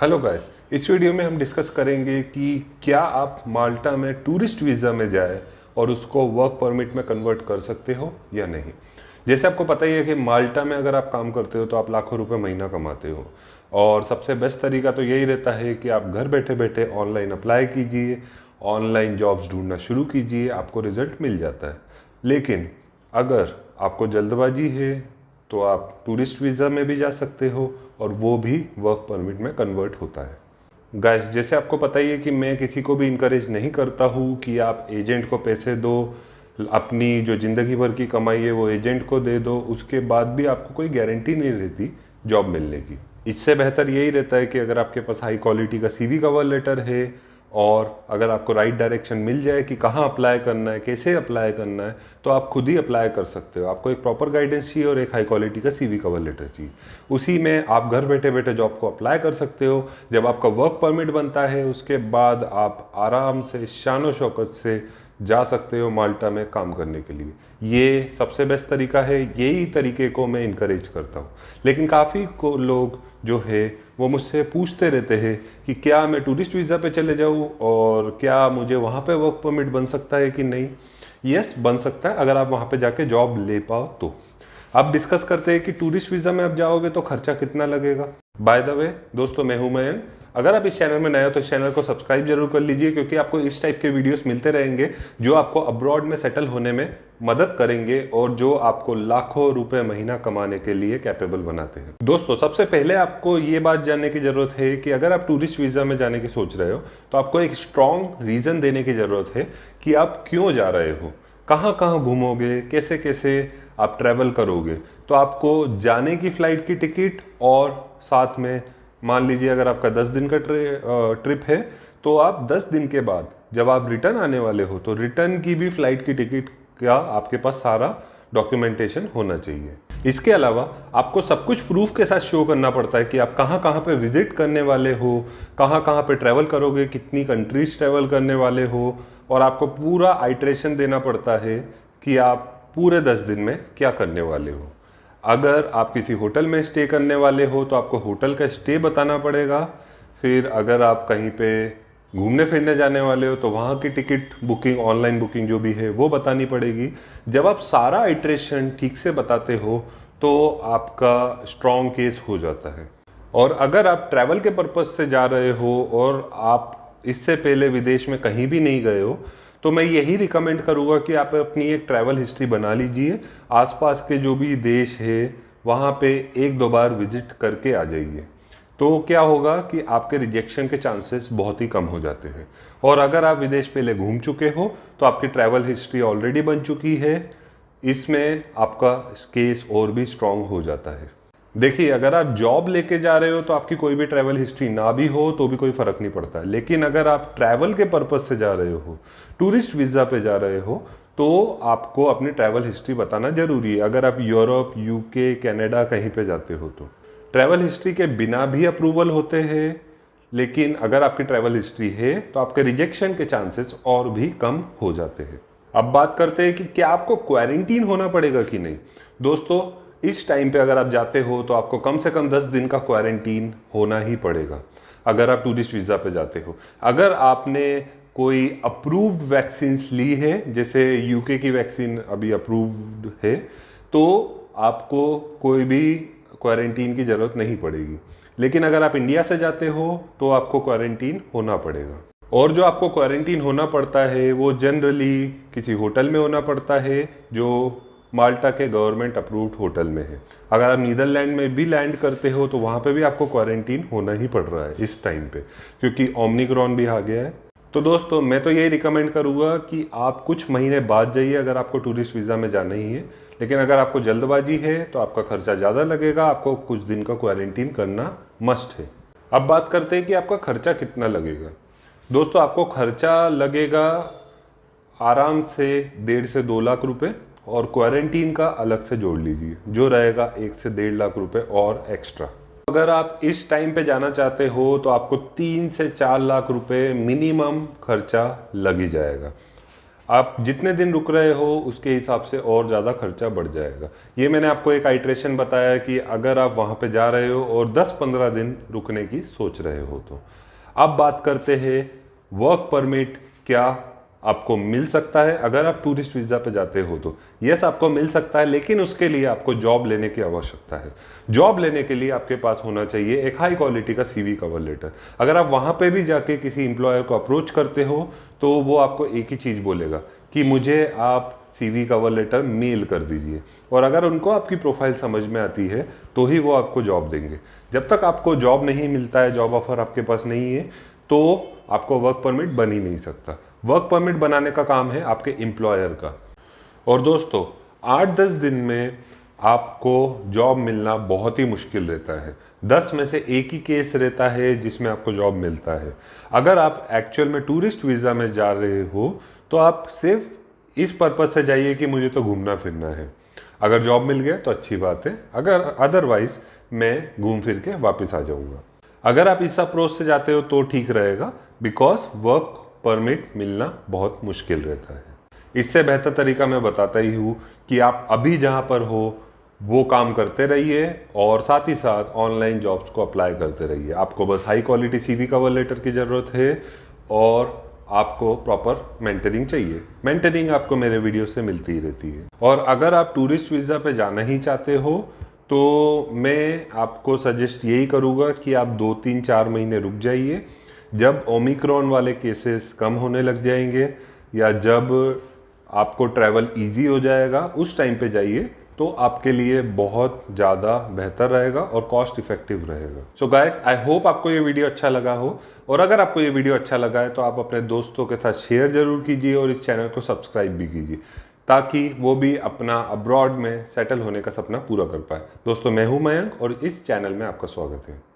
Hello guys, इस video में हम डिस्कस करेंगे कि क्या आप माल्टा में टूरिस्ट वीज़ा में जाए और उसको वर्क परमिट में कन्वर्ट कर सकते हो या नहीं। जैसे आपको पता ही है कि माल्टा में अगर आप काम करते हो तो आप लाखों रुपए महीना कमाते हो और सबसे बेस्ट तरीका तो यही रहता है कि आप घर बैठे बैठे ऑनलाइन अप्लाई कीजिए, ऑनलाइन जॉब्स ढूंढना शुरू कीजिए, आपको रिजल्ट मिल जाता है। लेकिन अगर आपको जल्दबाजी है तो आप टूरिस्ट वीज़ा में भी जा सकते हो और वो भी वर्क परमिट में कन्वर्ट होता है। गाइस, जैसे आपको पता ही है कि मैं किसी को भी इनकरेज नहीं करता हूँ कि आप एजेंट को पैसे दो, अपनी जो ज़िंदगी भर की कमाई है वो एजेंट को दे दो, उसके बाद भी आपको कोई गारंटी नहीं रहती जॉब मिलने की। इससे बेहतर यही रहता है कि अगर आपके पास हाई क्वालिटी का सीवी कवर लेटर है और अगर आपको राइट डायरेक्शन मिल जाए कि कहाँ अप्लाई करना है, कैसे अप्लाई करना है, तो आप खुद ही अप्लाई कर सकते हो। आपको एक प्रॉपर गाइडेंस चाहिए और एक हाई क्वालिटी का सीवी कवर लेटर चाहिए। उसी में आप घर बैठे बैठे जॉब को अप्लाई कर सकते हो। जब आपका वर्क परमिट बनता है उसके बाद आप आराम से शानो शौकत से जा सकते हो माल्टा में काम करने के लिए। ये सबसे बेस्ट तरीका है, यही तरीके को मैं इनकरेज करता हूँ। लेकिन काफ़ी को लोग जो है वो मुझसे पूछते रहते हैं कि क्या मैं टूरिस्ट वीज़ा पे चले जाऊँ और क्या मुझे वहाँ पे वर्क परमिट बन सकता है कि नहीं। यस, बन सकता है अगर आप वहाँ पे जाके जॉब ले पाओ तो। अब डिस्कस करते हैं कि टूरिस्ट वीज़ा में आप जाओगे तो खर्चा कितना लगेगा। बाय द वे दोस्तों, मैं हूं मयंक। अगर आप इस चैनल में नए हो तो इस चैनल को सब्सक्राइब जरूर कर लीजिए, क्योंकि आपको इस टाइप के वीडियोस मिलते रहेंगे जो आपको अब्रॉड में सेटल होने में मदद करेंगे और जो आपको लाखों रुपए महीना कमाने के लिए कैपेबल बनाते हैं। दोस्तों, सबसे पहले आपको ये बात जानने की जरूरत है कि अगर आप टूरिस्ट वीज़ा में जाने की सोच रहे हो तो आपको एक स्ट्रॉन्ग रीज़न देने की ज़रूरत है कि आप क्यों जा रहे हो, कहाँ कहाँ घूमोगे, कैसे कैसे आप ट्रैवल करोगे। तो आपको जाने की फ़्लाइट की टिकट और साथ में मान लीजिए अगर आपका 10 दिन का ट्रिप है तो आप 10 दिन के बाद जब आप रिटर्न आने वाले हो तो रिटर्न की भी फ़्लाइट की टिकट का आपके पास सारा डॉक्यूमेंटेशन होना चाहिए। इसके अलावा आपको सब कुछ प्रूफ के साथ शो करना पड़ता है कि आप कहाँ कहाँ पे विजिट करने वाले हो, कहाँ कहाँ पे ट्रैवल करोगे, कितनी कंट्रीज ट्रैवल करने वाले हो, और आपको पूरा आइट्रेशन देना पड़ता है कि आप पूरे 10 दिन में क्या करने वाले हो। अगर आप किसी होटल में स्टे करने वाले हो तो आपको होटल का स्टे बताना पड़ेगा। फिर अगर आप कहीं पे घूमने फिरने जाने वाले हो तो वहाँ की टिकट बुकिंग, ऑनलाइन बुकिंग जो भी है वो बतानी पड़ेगी। जब आप सारा आइट्रेशन ठीक से बताते हो तो आपका स्ट्रॉन्ग केस हो जाता है। और अगर आप ट्रैवल के पर्पज़ से जा रहे हो और आप इससे पहले विदेश में कहीं भी नहीं गए हो तो मैं यही रिकमेंड करूँगा कि आप अपनी एक ट्रैवल हिस्ट्री बना लीजिए। आसपास के जो भी देश है वहाँ पे एक दो बार विजिट करके आ जाइए। तो क्या होगा कि आपके रिजेक्शन के चांसेस बहुत ही कम हो जाते हैं। और अगर आप विदेश पहले घूम चुके हो तो आपकी ट्रैवल हिस्ट्री ऑलरेडी बन चुकी है, इसमें आपका केस और भी स्ट्रांग हो जाता है। देखिए, अगर आप जॉब लेके जा रहे हो तो आपकी कोई भी ट्रैवल हिस्ट्री ना भी हो तो भी कोई फर्क नहीं पड़ता है। लेकिन अगर आप ट्रैवल के पर्पज से जा रहे हो, टूरिस्ट वीज़ा पे जा रहे हो, तो आपको अपनी ट्रैवल हिस्ट्री बताना जरूरी है। अगर आप यूरोप, यूके, कनाडा कहीं पे जाते हो तो ट्रैवल हिस्ट्री के बिना भी अप्रूवल होते हैं। लेकिन अगर आपकी ट्रैवल हिस्ट्री है तो आपके रिजेक्शन के चांसेस और भी कम हो जाते हैं। अब बात करते हैं कि क्या आपको क्वारंटीन होना पड़ेगा कि नहीं। दोस्तों, इस टाइम पे अगर आप जाते हो तो आपको कम से कम 10 दिन का क्वारंटीन होना ही पड़ेगा अगर आप टूरिस्ट वीज़ा पे जाते हो। अगर आपने कोई अप्रूव्ड वैक्सीन्स ली है, जैसे यूके की वैक्सीन अभी अप्रूव्ड है, तो आपको कोई भी क्वारंटीन की ज़रूरत नहीं पड़ेगी। लेकिन अगर आप इंडिया से जाते हो तो आपको क्वारंटीन होना पड़ेगा। और जो आपको क्वारंटीन होना पड़ता है वो जनरली किसी होटल में होना पड़ता है जो माल्टा के गवर्नमेंट अप्रूव्ड होटल में है। अगर आप नीदरलैंड में भी लैंड करते हो तो वहाँ पे भी आपको क्वारंटीन होना ही पड़ रहा है इस टाइम पे, क्योंकि ओमिक्रॉन भी आ गया है। तो दोस्तों, मैं तो यही रिकमेंड करूँगा कि आप कुछ महीने बाद जाइए अगर आपको टूरिस्ट वीज़ा में जाना ही है। लेकिन अगर आपको जल्दबाजी है तो आपका खर्चा ज़्यादा लगेगा, आपको कुछ दिन का क्वारंटीन करना मस्ट है। अब बात करते हैं कि आपका खर्चा कितना लगेगा। दोस्तों, आपको खर्चा लगेगा आराम से 1.5 से 2 लाख रुपए, और क्वारंटीन का अलग से जोड़ लीजिए जो रहेगा 1 से 1.5 लाख रुपए और एक्स्ट्रा। अगर आप इस टाइम पे जाना चाहते हो तो आपको 3 से 4 लाख रुपए मिनिमम खर्चा लग ही जाएगा। आप जितने दिन रुक रहे हो उसके हिसाब से और ज़्यादा खर्चा बढ़ जाएगा। ये मैंने आपको एक आइट्रेशन बताया कि अगर आप वहाँ पे जा रहे हो और 10-15 दिन रुकने की सोच रहे हो तो। अब बात करते हैं वर्क परमिट क्या आपको मिल सकता है अगर आप टूरिस्ट वीज़ा पे जाते हो तो। यस, आपको मिल सकता है, लेकिन उसके लिए आपको जॉब लेने की आवश्यकता है। जॉब लेने के लिए आपके पास होना चाहिए एक हाई क्वालिटी का सीवी कवर लेटर। अगर आप वहाँ पे भी जाके किसी एम्प्लॉयर को अप्रोच करते हो तो वो आपको एक ही चीज़ बोलेगा कि मुझे आप सीवी कवर लेटर मेल कर दीजिए, और अगर उनको आपकी प्रोफाइल समझ में आती है तो ही वो आपको जॉब देंगे। जब तक आपको जॉब नहीं मिलता है, जॉब ऑफर आपके पास नहीं है, तो आपको वर्क परमिट बन ही नहीं सकता। वर्क परमिट बनाने का काम है आपके एम्प्लॉयर का। और दोस्तों, 8-10 दिन में आपको जॉब मिलना बहुत ही मुश्किल रहता है। 10 में से एक ही केस रहता है जिसमें आपको जॉब मिलता है। अगर आप एक्चुअल में टूरिस्ट वीज़ा में जा रहे हो तो आप सिर्फ इस पर्पज़ से जाइए कि मुझे तो घूमना फिरना है। अगर जॉब मिल गया तो अच्छी बात है, अगर अदरवाइज मैं घूम फिर के वापस आ जाऊँगा। अगर आप इस अप्रोच से जाते हो तो ठीक रहेगा, बिकॉज वर्क परमिट मिलना बहुत मुश्किल रहता है। इससे बेहतर तरीका मैं बताता ही हूँ कि आप अभी जहाँ पर हो वो काम करते रहिए और साथ ही साथ ऑनलाइन जॉब्स को अप्लाई करते रहिए। आपको बस high quality CV cover letter की ज़रूरत है और आपको प्रॉपर मेंटरिंग चाहिए। मेंटरिंग आपको मेरे वीडियो से मिलती ही रहती है। और अगर आप टूरिस्ट वीज़ा पे जाना ही चाहते हो तो मैं आपको सजेस्ट यही करूँगा कि आप 2-3-4 महीने रुक जाइए। जब ओमिक्रॉन वाले केसेस कम होने लग जाएंगे या जब आपको ट्रैवल इजी हो जाएगा, उस टाइम पे जाइए, तो आपके लिए बहुत ज़्यादा बेहतर रहेगा और कॉस्ट इफेक्टिव रहेगा। सो गाइस, आई होप आपको ये वीडियो अच्छा लगा हो, और अगर आपको ये वीडियो अच्छा लगा है तो आप अपने दोस्तों के साथ शेयर जरूर कीजिए और इस चैनल को सब्सक्राइब भी कीजिए, ताकि वो भी अपना अब्रॉड में सेटल होने का सपना पूरा कर पाए। दोस्तों, मैं हूं मयंक और इस चैनल में आपका स्वागत है।